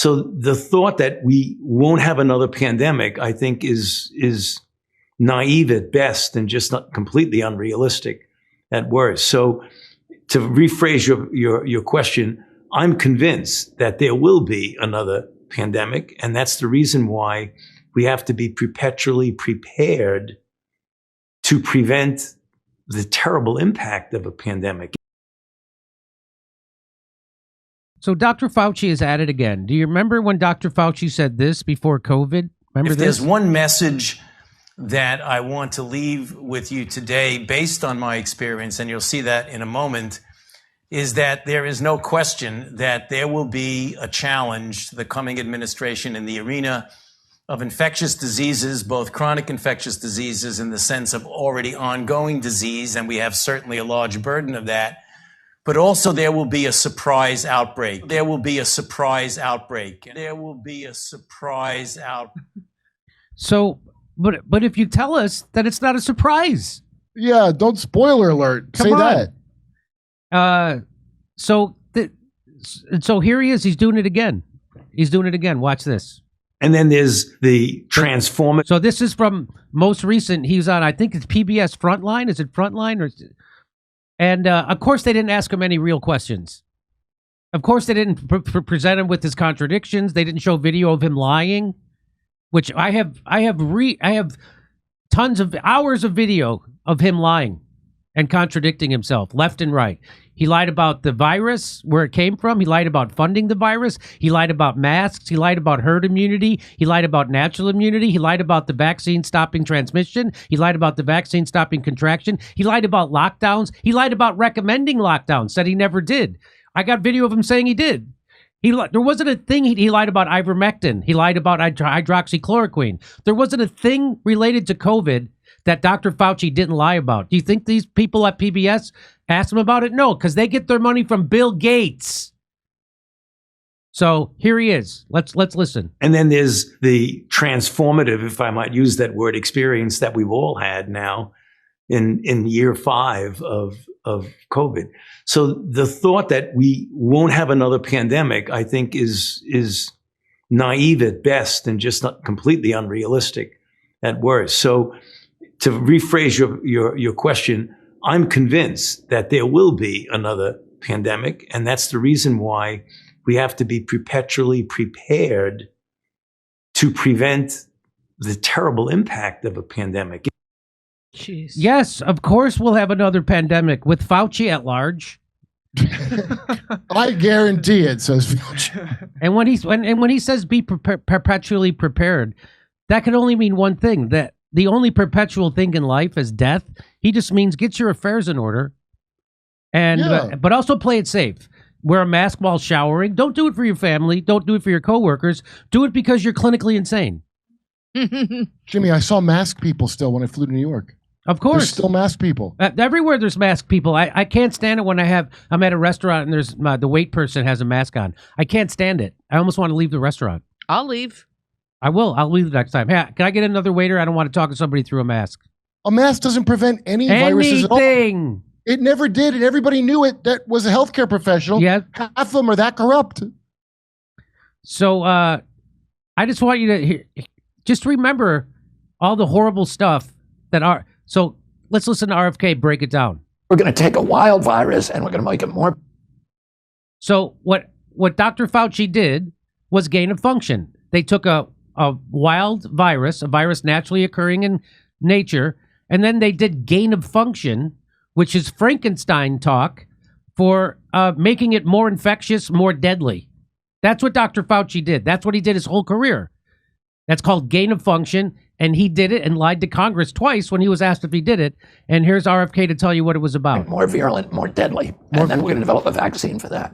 So the thought that we won't have another pandemic, I think, is naive at best and just not completely unrealistic at worst. So to rephrase your question, I'm convinced that there will be another pandemic, and that's the reason why we have to be perpetually prepared to prevent the terrible impact of a pandemic. So Dr. Fauci is at it again. Do you remember when Dr. Fauci said this before COVID? Remember if this? There's one message that I want to leave with you today based on my experience, and you'll see that in a moment, is that there is no question that there will be a challenge to the coming administration in the arena of infectious diseases, both chronic infectious diseases in the sense of already ongoing disease, and we have certainly a large burden of that. But also there will be a surprise outbreak. There will be a surprise outbreak. There will be a surprise outbreak. So, but if you tell us that it's not a surprise. Yeah, don't spoiler alert. Say that. So here he is. He's doing it again. He's doing it again. Watch this. And then there's the transformative. So this is from most recent. He's on, I think it's PBS Frontline. Is it Frontline or? And of course, they didn't ask him any real questions. Of course, they didn't present him with his contradictions. They didn't show video of him lying, which I have tons of hours of video of him lying and contradicting himself left and right. He lied about the virus, where it came from. He lied about funding the virus. He lied about masks. He lied about herd immunity. He lied about natural immunity. He lied about the vaccine stopping transmission. He lied about the vaccine stopping contraction. He lied about lockdowns. He lied about recommending lockdowns, said he never did. I got video of him saying he did. There wasn't a thing. He lied about ivermectin. He lied about hydroxychloroquine. There wasn't a thing related to COVID that Dr. Fauci didn't lie about. Do you think these people at PBS asked him about it? No, because they get their money from Bill Gates. So here he is. Let's listen. And then there's the transformative, if I might use that word, experience that we've all had now in year 5 of COVID. So the thought that we won't have another pandemic, I think, is naive at best and just not completely unrealistic at worst. So to rephrase your question, I'm convinced that there will be another pandemic, and that's the reason why we have to be perpetually prepared to prevent the terrible impact of a pandemic. Jeez. Yes, of course we'll have another pandemic with Fauci at large. I guarantee it, says Fauci. And when he says be perpetually prepared, that can only mean one thing, that the only perpetual thing in life is death. He just means get your affairs in order, and but also play it safe. Wear a mask while showering. Don't do it for your family. Don't do it for your coworkers. Do it because you're clinically insane. Jimmy, I saw masked people still when I flew to New York. Of course, there's still masked people everywhere. There's masked people. I can't stand it when I'm at a restaurant and there's the wait person has a mask on. I can't stand it. I almost want to leave the restaurant. I'll leave. I will. I'll leave the next time. Hey, can I get another waiter? I don't want to talk to somebody through a mask. A mask doesn't prevent any viruses at all. It never did, and everybody knew it. That was a healthcare professional. Yeah. Half of them are that corrupt. So I just want you to just remember all the horrible stuff that are. So let's listen to RFK break it down. We're going to take a wild virus and we're going to make it more. So what Dr. Fauci did was gain of function. They took a wild virus, a virus naturally occurring in nature, and then they did gain of function, which is Frankenstein talk for making it more infectious, more deadly. That's what Dr. Fauci did. That's what he did his whole career. That's called gain of function, and he did it and lied to Congress twice when he was asked if he did it. And here's RFK to tell you what it was about. More virulent, more deadly, and then we're going to develop a vaccine for that.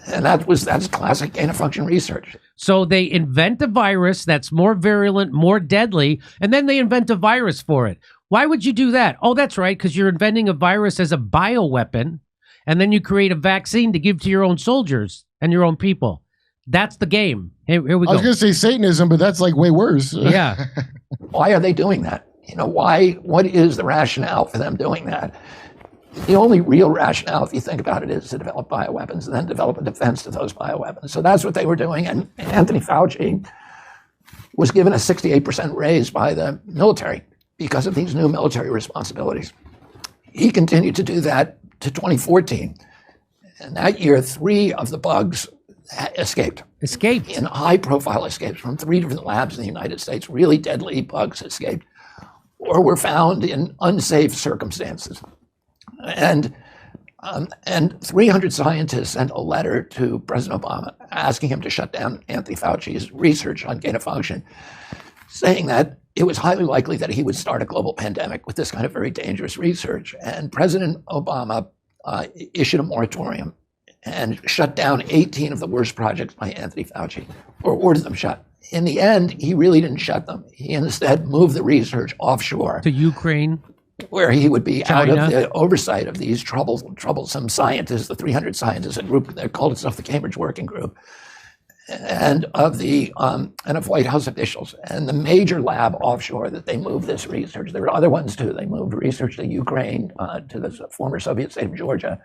And that's classic gain of function research. So they invent a virus that's more virulent, more deadly, and then they invent a virus for it. Why would you do that? Oh, that's right, because you're inventing a virus as a bioweapon, and then you create a vaccine to give to your own soldiers and your own people. That's the game. Here we go. I was going to say Satanism, but that's like way worse. Yeah. Why are they doing that? Why? What is the rationale for them doing that? the only real rationale, if you think about it, is to develop bioweapons and then develop a defense to those bioweapons. So that's what they were doing. And Anthony Fauci was given a 68% raise by the military because of these new military responsibilities. He continued to do that to 2014. And that year, 3 of the bugs escaped. In high-profile escapes from 3 different labs in the United States. Really deadly bugs escaped or were found in unsafe circumstances. And 300 scientists sent a letter to President Obama asking him to shut down Anthony Fauci's research on gain of function, saying that it was highly likely that he would start a global pandemic with this kind of very dangerous research. And President Obama issued a moratorium and shut down 18 of the worst projects by Anthony Fauci, or ordered them shut. In the end, he really didn't shut them. He instead moved the research offshore. To Ukraine? Where he would be China. out of the oversight of these troublesome scientists, the 300 scientists, a group that called itself the Cambridge Working Group, and of White House officials. And the major lab offshore that they moved this research, there were other ones too. They moved research to Ukraine, to the former Soviet state of Georgia.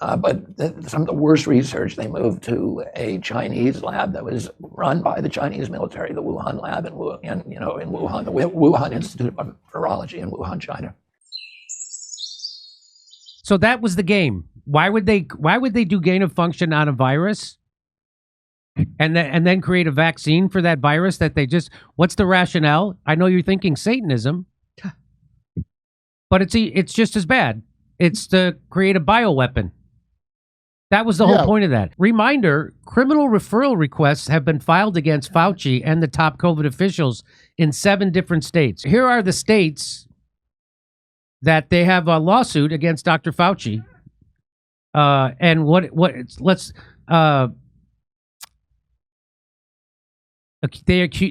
But some of the worst research they moved to a Chinese lab that was run by the Chinese military, the Wuhan lab in Wuhan, the Wuhan Institute of Virology in Wuhan, China. So that was the game. Why would they do gain of function on a virus, and then create a vaccine for that virus that they just? What's the rationale? I know you're thinking Satanism, but it's just as bad. It's to create a bioweapon. That was the whole point of that. Reminder, criminal referral requests have been filed against Fauci and the top COVID officials in 7 different states. Here are the states that they have a lawsuit against Dr. Fauci.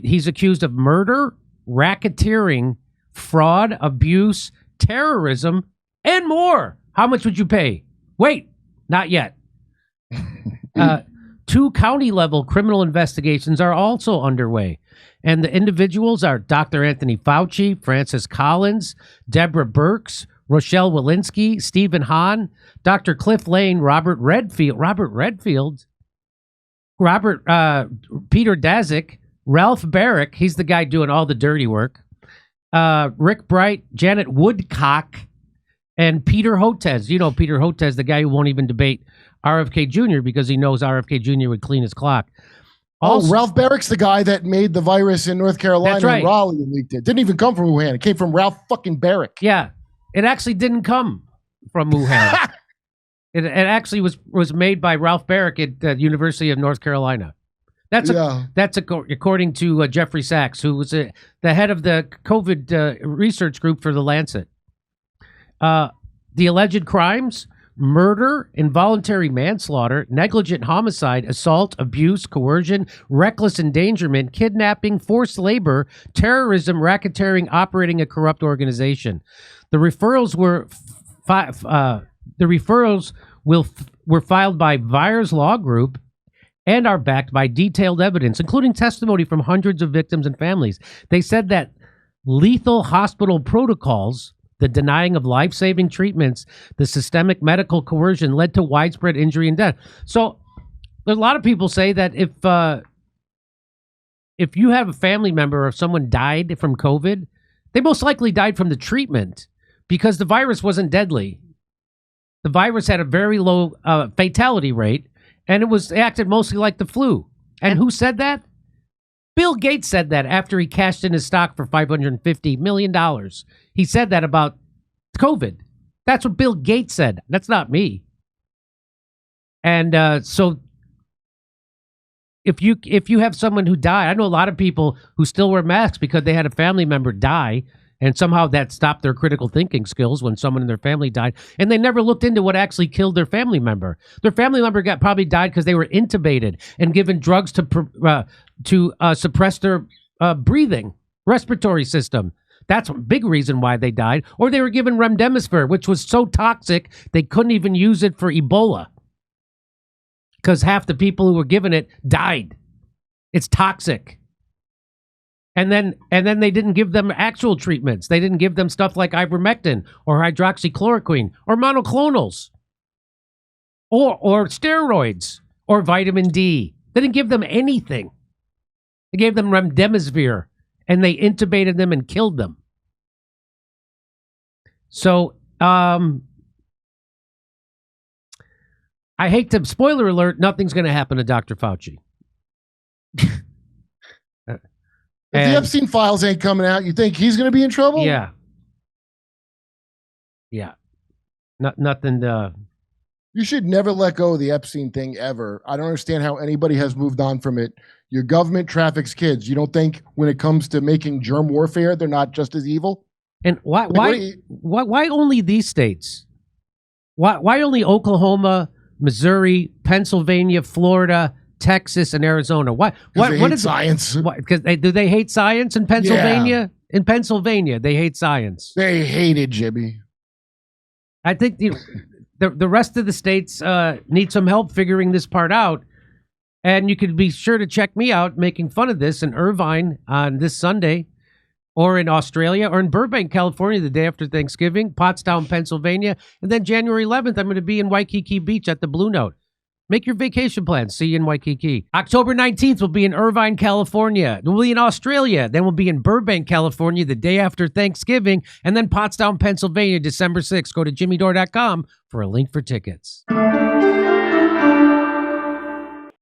He's accused of murder, racketeering, fraud, abuse, terrorism, and more. How much would you pay? Wait, not yet. 2 county-level criminal investigations are also underway, and the individuals are Dr. Anthony Fauci, Francis Collins, Deborah Birx, Rochelle Walensky, Stephen Hahn, Dr. Cliff Lane, Peter Daszak, Ralph Barrick, he's the guy doing all the dirty work, Rick Bright, Janet Woodcock, and Peter Hotez. You know Peter Hotez, the guy who won't even debate RFK Jr. because he knows RFK Jr. would clean his clock. Also, Ralph Barrick's the guy that made the virus in North Carolina and Raleigh and leaked it. Didn't even come from Wuhan. It came from Ralph fucking Barrick. Yeah, it actually didn't come from Wuhan. it actually was made by Ralph Barrick at the University of North Carolina. That's according to Jeffrey Sachs, who was the head of the COVID research group for The Lancet. The alleged crimes: murder, involuntary manslaughter, negligent homicide, assault, abuse, coercion, reckless endangerment, kidnapping, forced labor, terrorism, racketeering, operating a corrupt organization. The referrals were filed by Vyers Law Group and are backed by detailed evidence, including testimony from hundreds of victims and families. They said that lethal hospital protocols, the denying of life-saving treatments, the systemic medical coercion led to widespread injury and death. So there's a lot of people say that if you have a family member or someone died from COVID, they most likely died from the treatment because the virus wasn't deadly. The virus had a very low fatality rate, and it acted mostly like the flu. And who said that? Bill Gates said that after he cashed in his stock for $550 million. He said that about COVID. That's what Bill Gates said. That's not me. And so if you have someone who died, I know a lot of people who still wear masks because they had a family member die, and somehow that stopped their critical thinking skills when someone in their family died, and they never looked into what actually killed their family member. Their family member probably died because they were intubated and given drugs to suppress their breathing, respiratory system. That's a big reason why they died. Or they were given remdesivir, which was so toxic they couldn't even use it for Ebola because half the people who were given it died. It's toxic. And then they didn't give them actual treatments. They didn't give them stuff like ivermectin or hydroxychloroquine or monoclonals or steroids or vitamin D. They didn't give them anything. They gave them remdesivir, and they intubated them and killed them. So, I hate to, spoiler alert, nothing's going to happen to Dr. Fauci. If the Epstein files ain't coming out, you think he's going to be in trouble? Yeah. Yeah. Nothing. You should never let go of the Epstein thing ever. I don't understand how anybody has moved on from it. Your government traffics kids. You don't think when it comes to making germ warfare, they're not just as evil? And why only these states? Why only Oklahoma, Missouri, Pennsylvania, Florida, Texas, and Arizona? What is science? Because do they hate science in Pennsylvania? Yeah. In Pennsylvania, they hate science. They hate it, Jimmy. I think the rest of the states need some help figuring this part out. And you could be sure to check me out making fun of this in Irvine on this Sunday, or in Australia, or in Burbank, California, the day after Thanksgiving, Pottstown, Pennsylvania, and then January 11th, I'm going to be in Waikiki Beach at the Blue Note. Make your vacation plans. See you in Waikiki. October 19th, we'll be in Irvine, California. We'll be in Australia. Then we'll be in Burbank, California, the day after Thanksgiving, and then Pottstown, Pennsylvania, December 6th. Go to jimmydore.com for a link for tickets.